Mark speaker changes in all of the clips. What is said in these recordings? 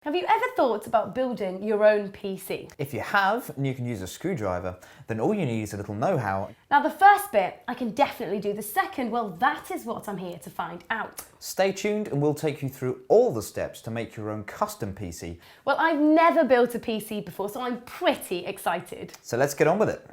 Speaker 1: Have you ever thought about building your own PC?
Speaker 2: If you have, and you can use a screwdriver, then all you need is a little know-how.
Speaker 1: Now the first bit, I can definitely do. The second, well, that is what I'm here to find out.
Speaker 2: Stay tuned and we'll take you through all the steps to make your own custom PC.
Speaker 1: Well, I've never built a PC before, so I'm pretty excited.
Speaker 2: So let's get on with it.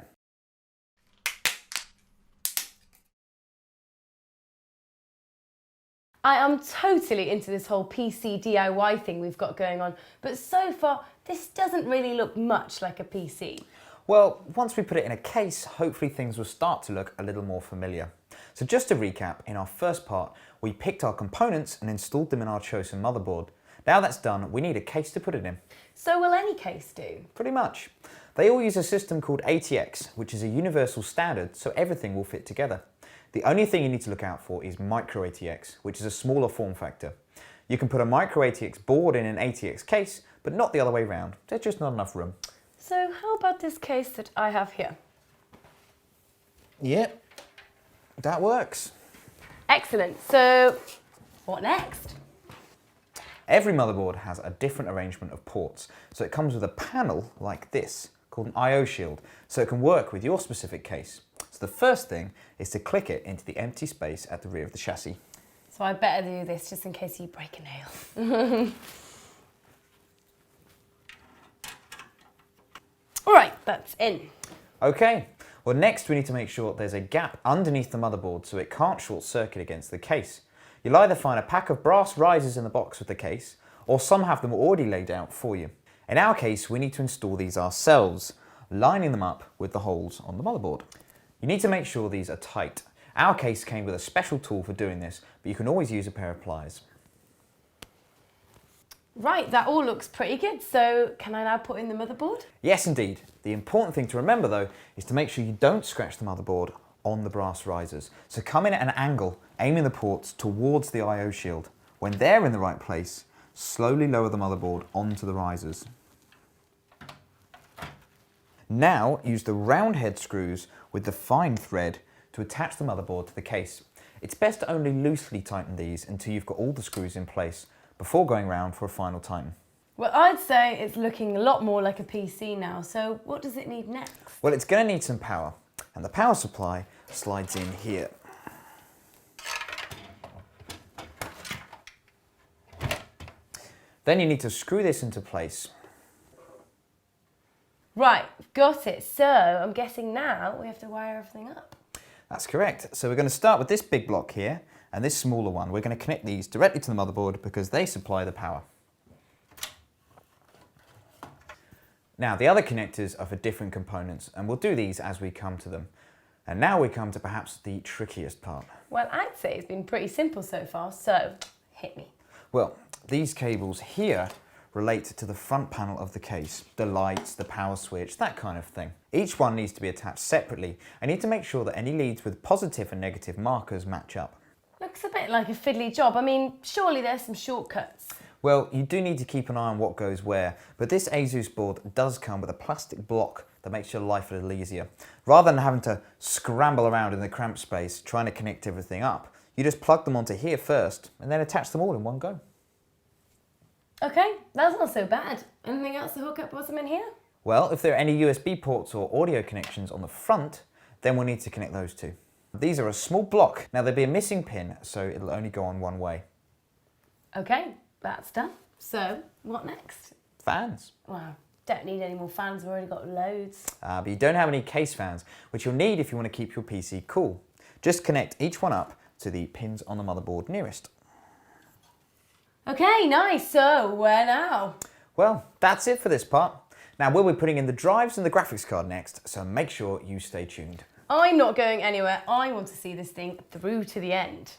Speaker 1: I am totally into this whole PC DIY thing we've got going on, but so far, this doesn't really look much like a PC.
Speaker 2: Well, once we put it in a case, hopefully things will start to look a little more familiar. So just to recap, in our first part, we picked our components and installed them in our chosen motherboard. Now that's done, we need a case to put it in. So
Speaker 1: will any case do?
Speaker 2: Pretty much. They all use a system called ATX, which is a universal standard, so everything will fit together. The only thing you need to look out for is micro ATX, which is a smaller form factor. You can put a micro ATX board in an ATX case, but not the other way around. There's just not enough room.
Speaker 1: So how about this case that I have here?
Speaker 2: Yep, that works.
Speaker 1: Excellent. So what next?
Speaker 2: Every motherboard has a different arrangement of ports, so it comes with a panel like this, called an I/O shield, so it can work with your specific case. So the first thing is to click it into the empty space at the rear of the chassis.
Speaker 1: So I better do this just in case you break a nail. All right, that's in.
Speaker 2: Okay, well next we need to make sure there's a gap underneath the motherboard so it can't short circuit against the case. You'll either find a pack of brass risers in the box with the case, or some have them already laid out for you. In our case, we need to install these ourselves, lining them up with the holes on the motherboard. You need to make sure these are tight. Our case came with a special tool for doing this, but you can always use a pair of pliers.
Speaker 1: Right, that all looks pretty good. So can I now put in the motherboard?
Speaker 2: Yes, indeed. The important thing to remember though, is to make sure you don't scratch the motherboard on the brass risers. So come in at an angle, aiming the ports towards the I/O shield. When they're in the right place, slowly lower the motherboard onto the risers. Now use the round head screws with the fine thread to attach the motherboard to the case. It's best to only loosely tighten these until you've got all the screws in place before going round for a final tighten.
Speaker 1: Well, I'd say it's looking a lot more like a PC now, so what does it need next?
Speaker 2: Well, it's going to need some power, and the power supply slides in here. Then you need to screw this into place.
Speaker 1: Right, got it. So I'm guessing now we have to wire everything up.
Speaker 2: That's correct. So we're going to start with this big block here and this smaller one. We're going to connect these directly to the motherboard because they supply the power. Now the other connectors are for different components and we'll do these as we come to them. And now we come to perhaps the trickiest part.
Speaker 1: Well, I'd say it's been pretty simple so far, so hit me.
Speaker 2: Well, these cables here relate to the front panel of the case, the lights, the power switch, that kind of thing. Each one needs to be attached separately. I need to make sure that any leads with positive and negative markers match up.
Speaker 1: Looks a bit like a fiddly job. I mean, surely there's some shortcuts.
Speaker 2: Well, you do need to keep an eye on what goes where, but this Asus board does come with a plastic block that makes your life a little easier. Rather than having to scramble around in the cramped space trying to connect everything up, you just plug them onto here first and then attach them all in one go.
Speaker 1: Okay, that's not so bad. Anything else to hook up bottom in here?
Speaker 2: Well, if there are any USB ports or audio connections on the front, then we'll need to connect those too. These are a small block. Now there'll be a missing pin, so it'll only go on one way.
Speaker 1: Okay, that's done. So, what next?
Speaker 2: Fans.
Speaker 1: Wow, don't need any more fans, we've already got loads.
Speaker 2: But you don't have any case fans, which you'll need if you want to keep your PC cool. Just connect each one up to the pins on the motherboard nearest.
Speaker 1: Okay, nice. So, where now?
Speaker 2: Well, that's it for this part. Now we'll be putting in the drives and the graphics card next, so make sure you stay tuned.
Speaker 1: I'm not going anywhere. I want to see this thing through to the end.